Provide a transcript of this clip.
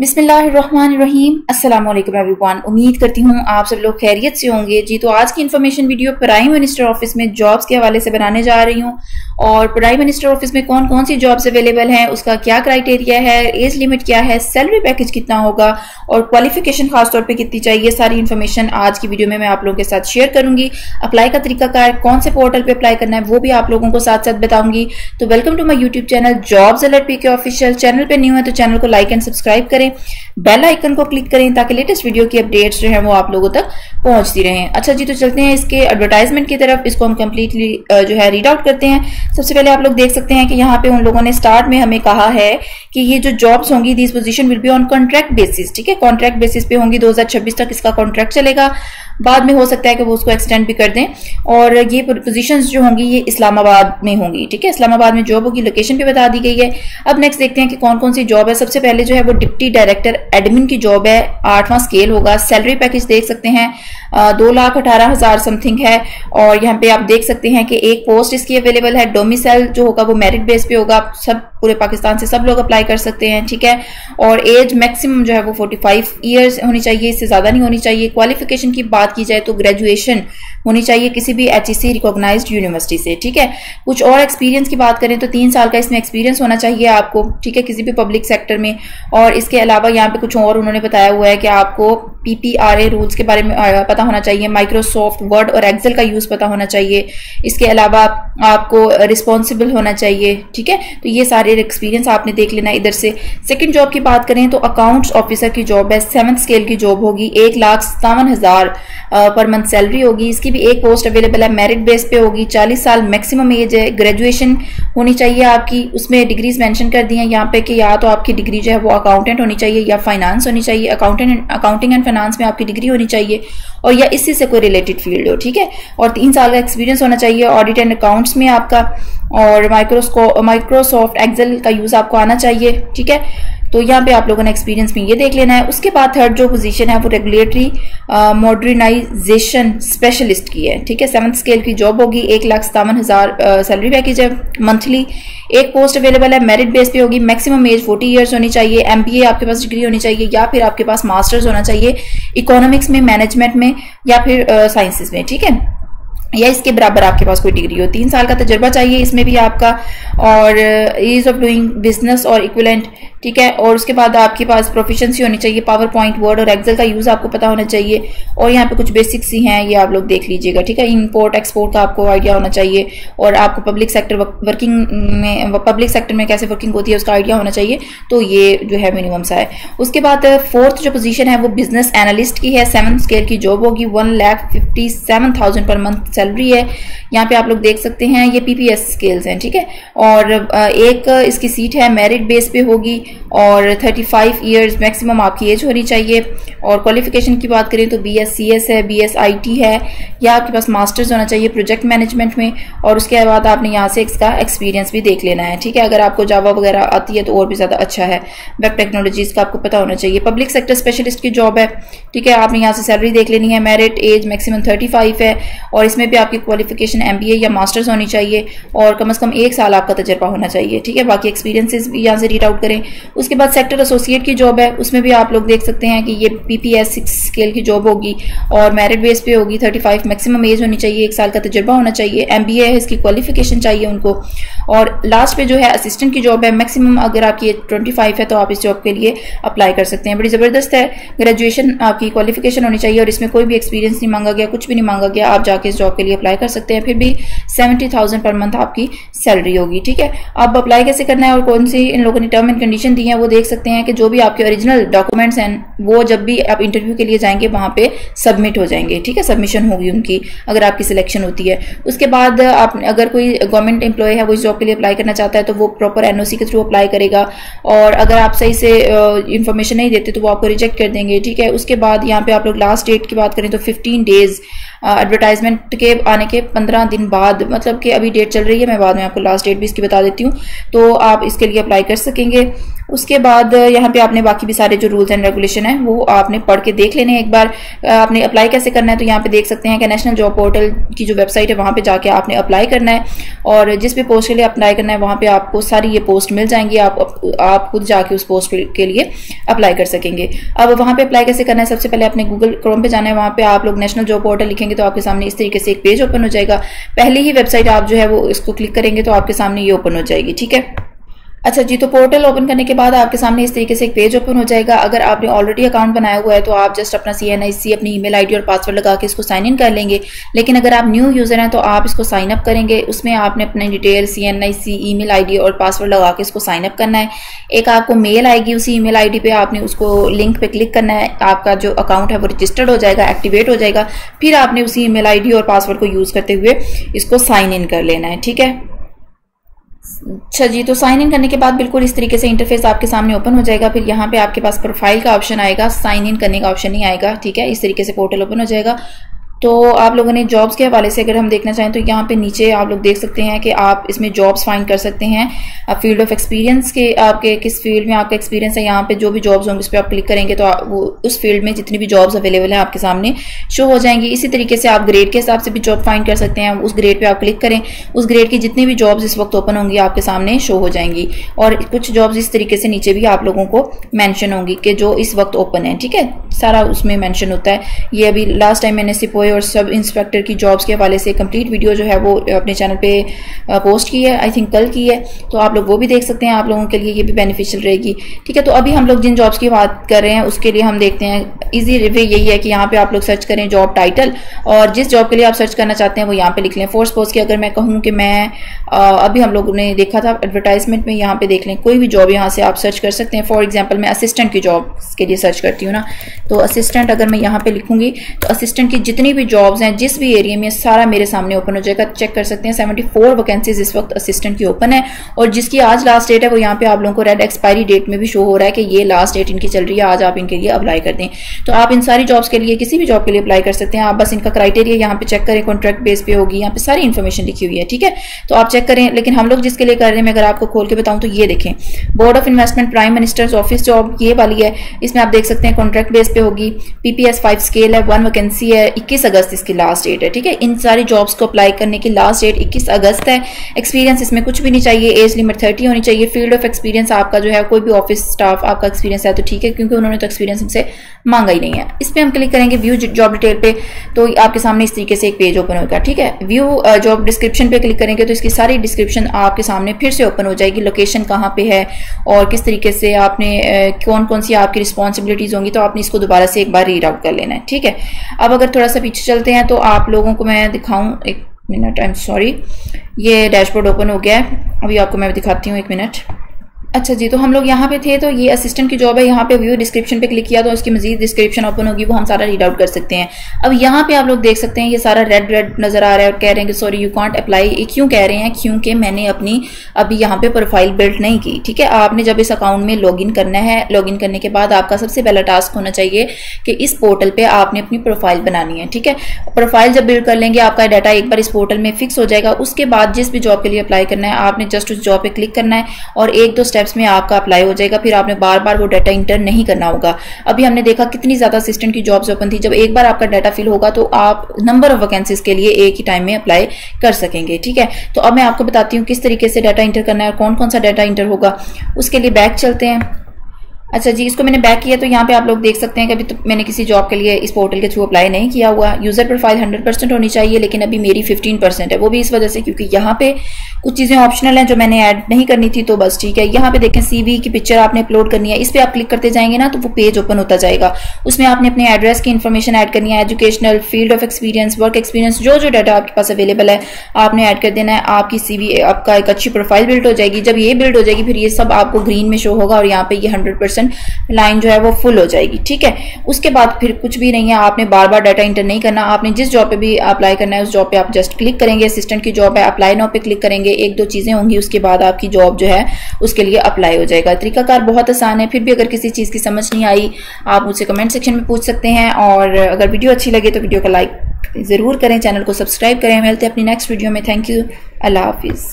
बिस्मिल्लाहिर्रहमानिर्रहीम। अस्सलाम वालेकुम एवरीवन। उम्मीद करती हूँ आप सब लोग खैरियत से होंगे जी। तो आज की information video prime minister office में जॉब्स के हवाले से बनाने जा रही हूँ और प्राइम मिनिस्टर ऑफिस में कौन कौन सी जॉब्स अवेलेबल हैं, उसका क्या क्राइटेरिया है, एज लिमिट क्या है, सैलरी पैकेज कितना होगा और क्वालिफिकेशन खासतौर पर कितनी चाहिए, सारी इन्फॉर्मेशन आज की वीडियो में मैं आप लोगों के साथ शेयर करूंगी। अप्लाई का तरीकाकार, कौन से पोर्टल पर अप्लाई करना है वो भी आप लोगों को साथ साथ बताऊंगी। तो welcome to my YouTube channel jobs alert PK official. Channel पर न्यू है तो चैनल को लाइक एंड सब्सक्राइब करें, बेल आइकन को क्लिक करें ताकि लेटेस्ट वीडियो की अपडेट्स जो है वो आप लोगों तक पहुंचती रहें। अच्छा जी, तो चलते हैं इसके एडवर्टाइजमेंट की तरफ। इसको हम कंप्लीटली जो है रीड आउट करते हैं। सबसे पहले आप लोग देख सकते हैं कि यहाँ पे उन लोगों ने स्टार्ट में हमें कहा है कि ये जो जॉब्स होंगी, this position will be on contract basis. ठीक है, कॉन्ट्रैक्ट बेसिस पे होंगी, 2026 तक इसका कॉन्ट्रैक्ट चलेगा। बाद में हो सकता है कि वो उसको एक्सटेंड भी कर दें। और ये पोजीशंस जो होंगी ये इस्लामाबाद में होंगी। ठीक है, इस्लामाबाद में जॉब होगी, लोकेशन भी बता दी गई है। अब नेक्स्ट देखते हैं कि कौन कौन सी जॉब है। सबसे पहले जो है वो डिप्टी डायरेक्टर एडमिन की जॉब है, 8वां स्केल होगा। सैलरी पैकेज देख सकते हैं 2,18,000 समथिंग है। और यहाँ पे आप देख सकते हैं कि एक पोस्ट इसकी अवेलेबल है। डोमिसाइल जो होगा वो मेरिट बेस पे होगा, सब पूरे पाकिस्तान से सब लोग अप्लाई कर सकते हैं। ठीक है, और एज मैक्सिमम जो है वो 45 ईयर्स होनी चाहिए, इससे ज्यादा नहीं होनी चाहिए। क्वालिफिकेशन की बात की जाए तो ग्रेजुएशन होनी चाहिए किसी भी HEC रिकॉग्नाइज्ड यूनिवर्सिटी से। ठीक है, कुछ और एक्सपीरियंस की बात करें तो 3 साल का इसमें एक्सपीरियंस होना चाहिए आपको। ठीक है, किसी भी पब्लिक सेक्टर में। और इसके अलावा यहाँ पे कुछ और उन्होंने बताया हुआ है कि आपको PPRA रूल्स के बारे में पता होना चाहिए, माइक्रोसॉफ्ट वर्ड और एक्सेल का यूज पता होना चाहिए। इसके अलावा आपको रिस्पॉन्सिबल होना चाहिए। ठीक है, तो ये सारे एक्सपीरियंस आपने देख लेना इधर से। सेकंड जॉब की बात करें तो अकाउंट्स ऑफिसर की जॉब है, 7th स्केल की जॉब होगी, 1,57,000 पर मंथ सैलरी होगी। इसकी भी एक पोस्ट अवेलेबल है, मेरिट बेस पे होगी। 40 साल मैक्सिमम एज है। ग्रेजुएशन होनी चाहिए आपकी, उसमें डिग्रीज मेंशन कर दी हैं यहाँ पे कि या तो आपकी डिग्री जो है वो अकाउंटेंट होनी चाहिए या फाइनेंस होनी चाहिए। अकाउंटिंग एंड फाइनेंस में आपकी डिग्री होनी चाहिए और या इससे से कोई रिलेटेड फील्ड हो। ठीक है, और 3 साल का एक्सपीरियंस होना चाहिए ऑडिट एंड अकाउंट्स में आपका। और माइक्रोसॉफ्ट एक्सेल का यूज आपको आना चाहिए। ठीक है, तो यहाँ पे आप लोगों ने एक्सपीरियंस में ये देख लेना है। उसके बाद थर्ड जो पोजीशन है वो रेगुलेटरी मॉडर्नाइजेशन स्पेशलिस्ट की है। ठीक है, 7th स्केल की जॉब होगी, 1,57,000 सैलरी पैकेज है मंथली। एक पोस्ट अवेलेबल है, मेरिट बेस पे होगी। मैक्सिमम एज 40 ईयर्स होनी चाहिए। MBA आपके पास डिग्री होनी चाहिए या फिर आपके पास मास्टर्स होना चाहिए इकोनॉमिक्स में, मैनेजमेंट में या फिर साइंसेस में। ठीक है, या इसके बराबर आपके पास कोई डिग्री हो। 3 साल का तजुर्बा चाहिए इसमें भी आपका, और ईज ऑफ डूइंग बिजनेस और इक्विवेलेंट। ठीक है, और उसके बाद आपके पास प्रोफिशिएंसी होनी चाहिए, पावर पॉइंट वर्ड और एक्सेल का यूज आपको पता होना चाहिए। और यहाँ पे कुछ बेसिक्स ही हैं, ये आप लोग देख लीजिएगा। ठीक है, इंपोर्ट एक्सपोर्ट का आपको आइडिया होना चाहिए और आपको पब्लिक सेक्टर में कैसे वर्किंग होती है उसका आइडिया होना चाहिए। तो ये जो है मिनिमम सा है। उसके बाद फोर्थ जो पोजीशन है वो बिजनेस एनालिस्ट की है, 7th स्केल की जॉब होगी, 1,57,000 पर मंथ सैलरी है। यहाँ पे आप लोग देख सकते हैं ये PPS स्केल्स हैं। ठीक है, और एक इसकी सीट है, मेरिट बेस पे होगी और 35 इयर्स मैक्सिमम आपकी एज होनी चाहिए। और क्वालिफिकेशन की बात करें तो BScs है, BSIT है या आपके पास मास्टर्स होना चाहिए प्रोजेक्ट मैनेजमेंट में। और उसके बाद आपने यहाँ से इसका एक्सपीरियंस भी देख लेना है। ठीक है, अगर आपको जावा वगैरह आती है तो और भी ज्यादा अच्छा है। वेब टेक्नोलॉजीज का आपको पता होना चाहिए। पब्लिक सेक्टर स्पेशलिस्ट की जॉब है। ठीक है, आपने यहाँ से सैलरी देख लेनी है। मेरिट एज मैक्सिमम 35 है और इसमें भी आपकी क्वालिफिकेशन MBA या मास्टर्स होनी चाहिए और कम से कम 1 साल आपका तजर्बा होना चाहिए। ठीक है, बाकी एक्सपीरियंसेस भी यहाँ से रीड आउट करें। उसके बाद सेक्टर एसोसिएट की जॉब है, उसमें भी आप लोग देख सकते हैं कि ये PPS 6 स्केल की जॉब होगी और मेरिट बेस पे होगी। 35 मैक्सिमम एज होनी चाहिए, 1 साल का तजर्बा होना चाहिए। MBA है, इसकी क्वालिफिकेशन चाहिए उनको। और लास्ट पे जो है असिस्टेंट की जॉब है, मैक्सिमम अगर आपकी एज 25 है तो आप इस जॉब के लिए अप्लाई कर सकते हैं। बड़ी जबरदस्त है। ग्रेजुएशन आपकी क्वालिफिकेशन होनी चाहिए और इसमें कोई भी एक्सपीरियंस नहीं मांगा गया, कुछ भी नहीं मांगा गया। आप जाके इस जॉब के लिए अप्लाई कर सकते हैं। फिर भी 70,000 पर मंथ आपकी सैलरी होगी। ठीक है, अब अप्लाई कैसे करना है और कौन सी इन लोगों ने टर्म एंड कंडीशन दी है वो देख सकते हैं कि जो भी आपके ओरिजिनल डॉक्यूमेंट्स हैं वो जब भी आप इंटरव्यू के लिए जाएंगे वहां पे सबमिट हो जाएंगे। ठीक है, सबमिशन होगी उनकी अगर आपकी सिलेक्शन होती है। उसके बाद आप अगर कोई गवर्नमेंट एम्प्लॉय है वो इस जॉब के लिए अप्लाई करना चाहता है तो वो प्रॉपर NOC के थ्रू अप्लाई करेगा और अगर आप सही से इन्फॉर्मेशन नहीं देते तो वो आपको रिजेक्ट कर देंगे। ठीक है, उसके बाद यहाँ पे आप लोग लास्ट डेट की बात करें तो 15 डेज एडवर्टाइजमेंट के आने के 15 दिन बाद, मतलब कि अभी डेट चल रही है, मैं बाद में आपको लास्ट डेट भी इसकी बता देती हूँ, तो आप इसके लिए अप्लाई कर सकेंगे। उसके बाद यहाँ पे आपने बाकी भी सारे जो रूल्स एंड रेगुलेशन है वो आपने पढ़ के देख लेने हैं एक बार। आपने अप्लाई कैसे करना है तो यहाँ पे देख सकते हैं कि नेशनल जॉब पोर्टल की जो वेबसाइट है वहाँ पे जाके आपने अप्लाई करना है, और जिस भी पोस्ट के लिए अप्लाई करना है वहाँ पे आपको सारी ये पोस्ट मिल जाएंगी। आप खुद जाके उस पोस्ट के लिए अप्लाई कर सकेंगे। अब वहाँ पे अप्लाई कैसे करना है, सबसे पहले अपने गूगल क्रोम पे जाना है, वहाँ पे आप लोग नेशनल जॉब पोर्टल लिखेंगे तो आपके सामने इस तरीके से एक पेज ओपन हो जाएगा। पहली ही वेबसाइट आप जो है वो इसको क्लिक करेंगे तो आपके सामने ये ओपन हो जाएगी। ठीक है, अच्छा जी, तो पोर्टल ओपन करने के बाद आपके सामने इस तरीके से एक पेज ओपन हो जाएगा। अगर आपने ऑलरेडी अकाउंट बनाया हुआ है तो आप जस्ट अपना CNIC अपनी ईमेल आईडी और पासवर्ड लगा के इसको साइन इन कर लेंगे। लेकिन अगर आप न्यू यूजर हैं तो आप इसको साइन अप करेंगे, उसमें आपने अपनी डिटेल CNIC ईमेल आईडी और पासवर्ड लगा के इसको साइन अप करना है। एक आपको मेल आएगी, उसी ईमेल आईडी पे आपने उसको लिंक पे क्लिक करना है, आपका जो अकाउंट है वो रजिस्टर्ड हो जाएगा, एक्टिवेट हो जाएगा। फिर आपने उसी ईमेल आईडी और पासवर्ड को यूज करते हुए इसको साइन इन कर लेना है। ठीक है, अच्छा जी, तो साइन इन करने के बाद बिल्कुल इस तरीके से इंटरफेस आपके सामने ओपन हो जाएगा। फिर यहाँ पे आपके पास प्रोफाइल का ऑप्शन आएगा, साइन इन करने का ऑप्शन नहीं आएगा। ठीक है, इस तरीके से पोर्टल ओपन हो जाएगा। तो आप लोगों ने जॉब्स के हवाले से अगर हम देखना चाहें तो यहाँ पे नीचे आप लोग देख सकते हैं कि आप इसमें जॉब्स फाइंड कर सकते हैं। फील्ड ऑफ एक्सपीरियंस के आपके किस फील्ड में आपका एक्सपीरियंस है, यहाँ पे जो भी जॉब्स होंगे उस पर आप क्लिक करेंगे तो वो उस फील्ड में जितनी भी जॉब्स अवेलेबल है आपके सामने शो हो जाएंगी। इसी तरीके से आप ग्रेड के हिसाब से भी जॉब फाइंड कर सकते हैं। उस ग्रेड पे आप क्लिक करें, उस ग्रेड की जितनी भी जॉब्स इस वक्त ओपन होंगी आपके सामने शो हो जाएंगी। और कुछ जॉब्स इस तरीके से नीचे भी आप लोगों को मेंशन होंगी कि जो इस वक्त ओपन है। ठीक है, सारा उसमें मेंशन होता है। ये अभी लास्ट टाइम मैंने सिपोए और सब इंस्पेक्टर की जॉब्स के हवाले से कंप्लीट वीडियो जो है वो अपने चैनल पे पोस्ट की है, आई थिंक कल की है, तो आप लोग वो भी देख सकते हैं। आप लोगों के लिए ये भी बेनिफिशियल रहेगी। ठीक है, तो अभी हम लोग जिन जॉब्स की बात कर रहे हैं उसके लिए हम देखते हैं इजी वे यही है कि यहाँ पे आप लोग सर्च करें जॉब टाइटल, और जिस जॉब के लिए आप सर्च करना चाहते हैं वो यहाँ पे लिख लें। फोर्स पोस्ट की अगर मैं कहूँ कि मैं अभी हम लोगों ने देखा था एडवर्टाइजमेंट में, यहाँ पे देख लें कोई भी जॉब यहाँ से आप सर्च कर सकते हैं। फॉर एग्जाम्पल मैं असिस्टेंट की जॉब के लिए सर्च करती हूँ ना, तो असिस्टेंट अगर मैं यहाँ पे लिखूंगी तो असिस्टेंट की जितनी भी जॉब्स हैं जिस भी एरिया में, सारा मेरे सामने ओपन हो जाएगा। चेक कर सकते हैं 74 वैकेंसीज इस वक्त असिस्टेंट की ओपन है, और जिसकी आज लास्ट डेट है वो यहाँ पे आप लोगों को रेड एक्सपायरी डेट में भी शो हो रहा है कि ये लास्ट डेट इनकी चल रही है, आज आप इनके लिए अप्लाई कर दें। तो आप इन सारी जॉब्स के लिए किसी भी जॉब के लिए अप्लाई कर सकते हैं। आप बस इनका क्राइटेरिया यहाँ पे चेक करें, कॉन्ट्रैक्ट बेस पे होगी, यहाँ पे सारी इन्फॉर्मेशन लिखी हुई है। ठीक है, तो आप चेक करें। लेकिन हम लोग जिसके लिए कर रहे हैं मैं अगर आपको खोल के बताऊं तो ये देखें, board of investment prime minister's office job ये वाली है। इसमें आप देख सकते हैं कॉन्ट्रैक्ट बेस पे होगी, PPS 5 स्केल है, 1 वैकेंसी है, 21 अगस्त इसकी लास्ट डेट है। ठीक है, इन सारी जॉब्स को अप्लाई करने की लास्ट डेट 21 अगस्त है। एक्सपीरियंस इसमें कुछ भी नहीं चाहिए, एज लिमिट 30 होनी चाहिए। फील्ड ऑफ एक्सपीरियंस आपका जो है कोई भी ऑफिस स्टाफ आपका एक्सपीरियंस है तो ठीक है, क्योंकि उन्होंने तो एक्सपीरियंस हमसे मांगा ही नहीं है। इस पर हम क्लिक करेंगे व्यू जॉब डिटेल पे, तो आपके सामने इस तरीके से एक पेज ओपन होगा। ठीक है, व्यू जॉब डिस्क्रिप्शन पे क्लिक करेंगे तो इसकी सारी डिस्क्रिप्शन आपके सामने फिर से ओपन हो जाएगी। लोकेशन कहाँ पे है और किस तरीके से आपने कौन कौन सी आपकी रिस्पॉन्सिबिलिटीज होंगी, तो आपने इसको दोबारा से एक बार रीड आउट कर लेना है। ठीक है, अब अगर थोड़ा सा पीछे चलते हैं तो आप लोगों को मैं दिखाऊं, एक मिनट, आई एम सॉरी, ये डैशबोर्ड ओपन हो गया है। अभी आपको मैं दिखाती हूँ, एक मिनट। अच्छा जी, तो हम लोग यहाँ पे थे, तो ये असिस्टेंट की जॉब है। यहाँ पे व्यू डिस्क्रिप्शन पे क्लिक किया तो उसकी मजीद डिस्क्रिप्शन ओपन होगी, वो हम सारा रीड आउट कर सकते हैं। अब यहाँ पे आप लोग देख सकते हैं ये सारा रेड नजर आ रहा है और कह रहे हैं कि सॉरी यू कांट अप्लाई। ये क्यों कह रहे हैं? क्योंकि मैंने अपनी अभी यहाँ पे प्रोफाइल बिल्ड नहीं की। ठीक है, आपने जब इस अकाउंट में लॉग इन करना है, लॉग इन करने के बाद आपका सबसे पहला टास्क होना चाहिए कि इस पोर्टल पे आपने अपनी प्रोफाइल बनानी है। ठीक है, प्रोफाइल जब बिल्ड कर लेंगे आपका डाटा एक बार इस पोर्टल में फिक्स हो जाएगा। उसके बाद जिस भी जॉब के लिए अप्लाई करना है आपने जस्ट उस जॉब पे क्लिक करना है और 1-2 स्टेप्स में आपका अप्लाई हो जाएगा। फिर आपने बार बार वो डाटा इंटर नहीं करना होगा। अभी हमने देखा कितनी ज्यादा असिस्टेंट की जॉब्स ओपन थी। जब एक बार आपका डाटा फिल होगा तो आप नंबर ऑफ वैकेंसीज के लिए एक ही टाइम में अप्लाई कर सकेंगे। ठीक है, तो अब मैं आपको बताती हूँ किस तरीके से डाटा इंटर करना है और कौन कौन सा डाटा इंटर होगा। उसके लिए बैक चलते हैं। अच्छा जी, इसको मैंने बैक किया तो यहाँ पे आप लोग देख सकते हैं कि अभी तो मैंने किसी जॉब के लिए इस पोर्टल के थ्रू अप्लाई नहीं किया हुआ। यूजर प्रोफाइल 100% होनी चाहिए, लेकिन अभी मेरी 15% है। वो भी इस वजह से क्योंकि यहाँ पे कुछ चीजें ऑप्शनल हैं जो मैंने ऐड नहीं करनी थी, तो बस ठीक है। यहाँ पे देखें CV की पिक्चर आपने अपलोड करनी है, इस पे आप क्लिक करते जाएंगे ना तो वो पेज ओपन होता जाएगा। उसमें आपने अपने एड्रेस की इन्फॉर्मेशन ऐड करनी है, educational, field of experience, work experience, जो डाटा आपके पास अवेलेबल है आपने ऐड कर देना है। आपकी CV आपका एक अच्छी प्रोफाइल बिल्ड हो जाएगी। जब ये बिल्ड हो जाएगी फिर ये सब आपको ग्रीन में शो होगा और यहाँ पे ये 100% लाइन जो है वो फुल हो जाएगी। ठीक है, उसके बाद फिर कुछ भी नहीं है, आपने बार बार डाटा इंटर नहीं करना। आपने जिस जॉब पे भी अप्लाई करना है उस जॉब पे आप जस्ट क्लिक करेंगे। असिस्टेंट की जॉब है, अप्लाई नाउ पे क्लिक करेंगे। 1-2 चीजें होंगी, उसके बाद आपकी जॉब जो है उसके लिए अप्लाई हो जाएगा। तरीकाकार बहुत आसान है। फिर भी अगर किसी चीज की समझ नहीं आई आप मुझसे कमेंट सेक्शन में पूछ सकते हैं, और अगर वीडियो अच्छी लगे तो वीडियो को लाइक जरूर करें, चैनल को सब्सक्राइब करें। मिलते हैं अपनी नेक्स्ट वीडियो में। Thank you, Allah Hafiz.